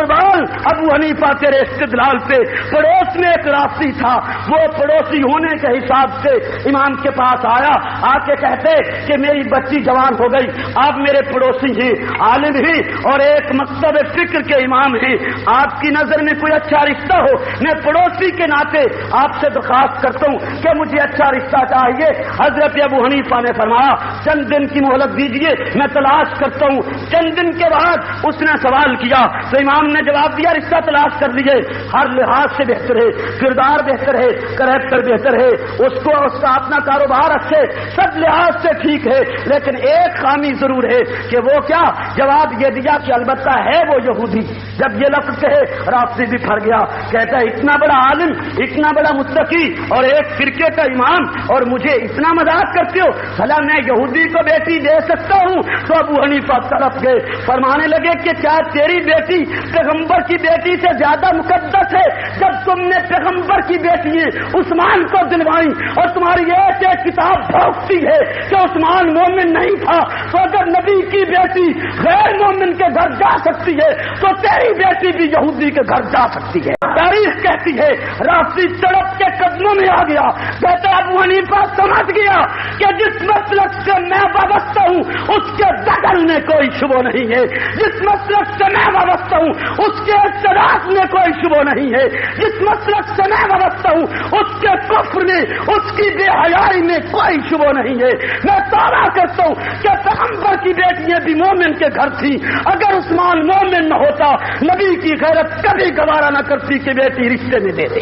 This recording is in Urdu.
قربان ابو حنیفہ تیرے استدلال پہ پڑوس میں ایک رافضی تھا، وہ پڑوسی ہونے کے حساب سے امام کے پاس آیا، آ کے کہتے کہ میری بچی جوان ہو گئی، آپ میرے پڑوسی ہیں، عالم ہیں اور ایک مکتب فکر کے امام ہیں، آپ کی نظر میں کوئی اچھا رشتہ ہو، میں پڑوسی کے ناطے آپ سے درخواست کرتا ہوں کہ مجھے اچھا رشتہ چاہیے۔ حضرت ابو حنیفہ نے فرمایا چند دن کی مہلت دیجیے، میں تلاش کرتا ہوں۔ چند دن کے بعد اس نے سوال کیا تو امام نے جواب دیا رشتہ تلاش کر لیجیے، ہر لحاظ سے بہتر ہے، کردار بہتر ہے، کریکٹر بہتر ہے، اس کو اس کا اپنا کاروبار اچھے، سب لحاظ سے ٹھیک ہے، لیکن ایک خامی ضرور ہے کہ وہ کیا؟ جواب یہ دیا کہ البتہ ہے وہ یہودی۔ جب یہ لفظ کہے رافضی بھی پھر گیا، کہتا ہے اتنا بڑا عالم، اتنا بڑا متقی اور ایک فرقے کا امام اور مجھے اتنا مذاق کرتے ہو، بھلا میں یہودی کو بیٹی دے سکتا ہوں؟ تو ابو حنیفہ طرف گئے، فرمانے لگے کہ کیا تیری بیٹی پیغمبر کی بیٹی سے زیادہ مقدس ہے؟ جب تم نے پیغمبر کی بیٹی عثمان کو دلوائی اور تمہاری ایک ایک کتاب بھوکتی ہے کہ عثمان مومن نہیں تھا، تو اگر نبی کی بیٹی غیر مومن کے گھر جا سکتی ہے تو تیری بیٹی بھی یہودی کے گھر جا سکتی ہے۔ تاریخ کہتی ہے رافضی تڑپ کے قدموں میں آ گیا، کہتا ابو حنیفہ سمجھ گیا کہ جس مسلک سے میں وابستہ ہوں اس کے دخل میں کوئی شبہ نہیں ہے، جس مسلک سے میں وابستہ ہوں اس کے اعتراض میں کوئی شبہ نہیں ہے، جس مسلک سے میں وابستہ ہوں اس کے کفر میں، اس کی بے حیائی میں کوئی شبہ نہیں ہے۔ میں دعویٰ کرتا ہوں کہ پیغمبر کی بیٹیاں بھی مومن کے گھر تھی، اگر عثمان مومن نہ ہوتا نبی کی غیرت کبھی گوارا نہ کرتی کہ بیٹی رشتے میں دے دے۔